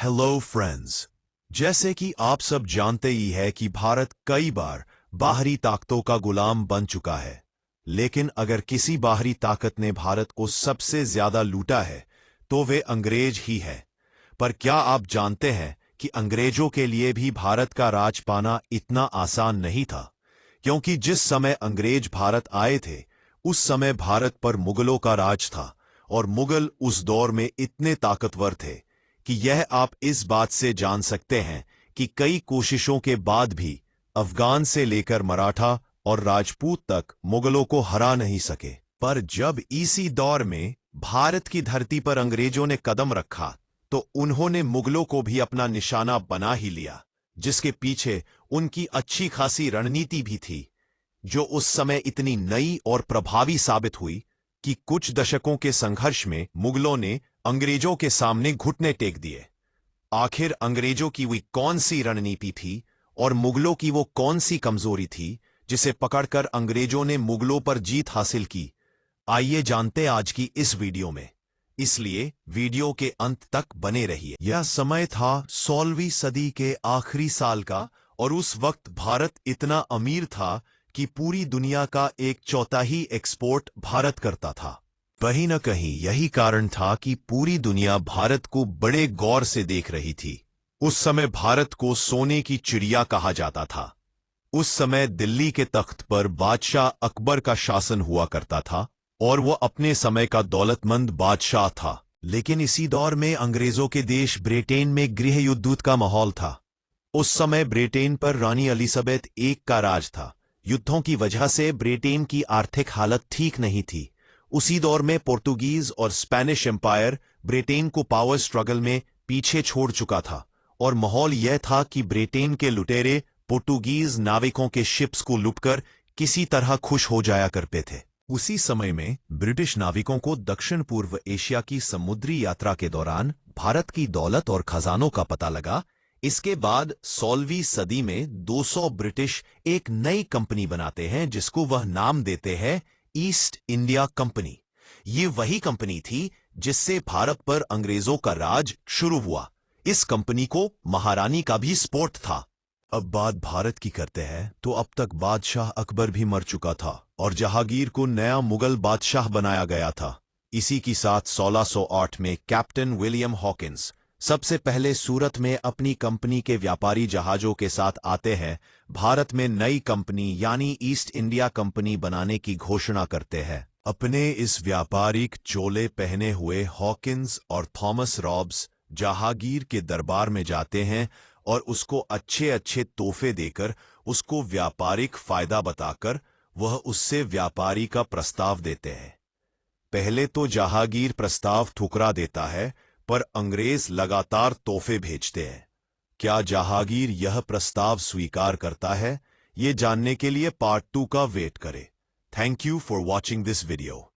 Hello friends. जैसे कि आप सब जानते ही है कि भारत कई बार बाहरी ताकतों का गुलाम बन चुका है, लेकिन अगर किसी बाहरी ताकत ने भारत को सबसे ज्यादा लूटा है तो वे अंग्रेज ही है। पर क्या आप जानते हैं कि अंग्रेजों के लिए भी भारत का राज पाना इतना आसान नहीं था? क्योंकि जिस समय अंग्रेज भारत आए थे उस समय भारत पर मुगलों का राज था, और मुगल उस दौर में इतने ताकतवर थे कि यह आप इस बात से जान सकते हैं कि कई कोशिशों के बाद भी अफगान से लेकर मराठा और राजपूत तक मुगलों को हरा नहीं सके। पर जब इसी दौर में भारत की धरती पर अंग्रेजों ने कदम रखा तो उन्होंने मुगलों को भी अपना निशाना बना ही लिया, जिसके पीछे उनकी अच्छी खासी रणनीति भी थी, जो उस समय इतनी नई और प्रभावी साबित हुई कि कुछ दशकों के संघर्ष में मुगलों ने अंग्रेजों के सामने घुटने टेक दिए। आखिर अंग्रेजों की वही कौन सी रणनीति थी और मुगलों की वो कौन सी कमजोरी थी जिसे पकड़कर अंग्रेजों ने मुगलों पर जीत हासिल की? आइए जानते आज की इस वीडियो में, इसलिए वीडियो के अंत तक बने रहिए। यह समय था 16वीं सदी के आखिरी साल का, और उस वक्त भारत इतना अमीर था कि पूरी दुनिया का 1/4 एक्सपोर्ट भारत करता था। कहीं न कहीं यही कारण था कि पूरी दुनिया भारत को बड़े गौर से देख रही थी। उस समय भारत को सोने की चिड़िया कहा जाता था। उस समय दिल्ली के तख्त पर बादशाह अकबर का शासन हुआ करता था और वह अपने समय का दौलतमंद बादशाह था। लेकिन इसी दौर में अंग्रेजों के देश ब्रिटेन में गृह युद्ध का माहौल था। उस समय ब्रिटेन पर रानी एलिजाबेथ एक का राज था। युद्धों की वजह से ब्रिटेन की आर्थिक हालत ठीक नहीं थी। उसी दौर में पोर्तुगीज और स्पेनिश एम्पायर ब्रिटेन को पावर स्ट्रगल में पीछे छोड़ चुका था, और माहौल यह था कि ब्रिटेन के लुटेरे पोर्तुगीज नाविकों के शिप्स को लूटकर किसी तरह खुश हो जाया करते थे। उसी समय में ब्रिटिश नाविकों को दक्षिण पूर्व एशिया की समुद्री यात्रा के दौरान भारत की दौलत और खजानों का पता लगा। इसके बाद 16वीं सदी में 200 ब्रिटिश एक नई कंपनी बनाते हैं जिसको वह नाम देते हैं ईस्ट इंडिया कंपनी। ये वही कंपनी थी जिससे भारत पर अंग्रेजों का राज शुरू हुआ। इस कंपनी को महारानी का भी सपोर्ट था। अब बात भारत की करते हैं तो अब तक बादशाह अकबर भी मर चुका था और जहांगीर को नया मुगल बादशाह बनाया गया था। इसी के साथ 1608 में कैप्टन विलियम हॉकिंस सबसे पहले सूरत में अपनी कंपनी के व्यापारी जहाजों के साथ आते हैं। भारत में नई कंपनी यानी ईस्ट इंडिया कंपनी बनाने की घोषणा करते हैं। अपने इस व्यापारिक चोले पहने हुए हॉकिंस और थॉमस रॉब्स जहांगीर के दरबार में जाते हैं और उसको अच्छे अच्छे तोहफे देकर, उसको व्यापारिक फायदा बताकर वह उससे व्यापारी का प्रस्ताव देते हैं। पहले तो जहांगीर प्रस्ताव ठुकरा देता है, पर अंग्रेज लगातार तोहफे भेजते हैं। क्या जहांगीर यह प्रस्ताव स्वीकार करता है? ये जानने के लिए पार्ट 2 का वेट करें। Thank you for watching this video.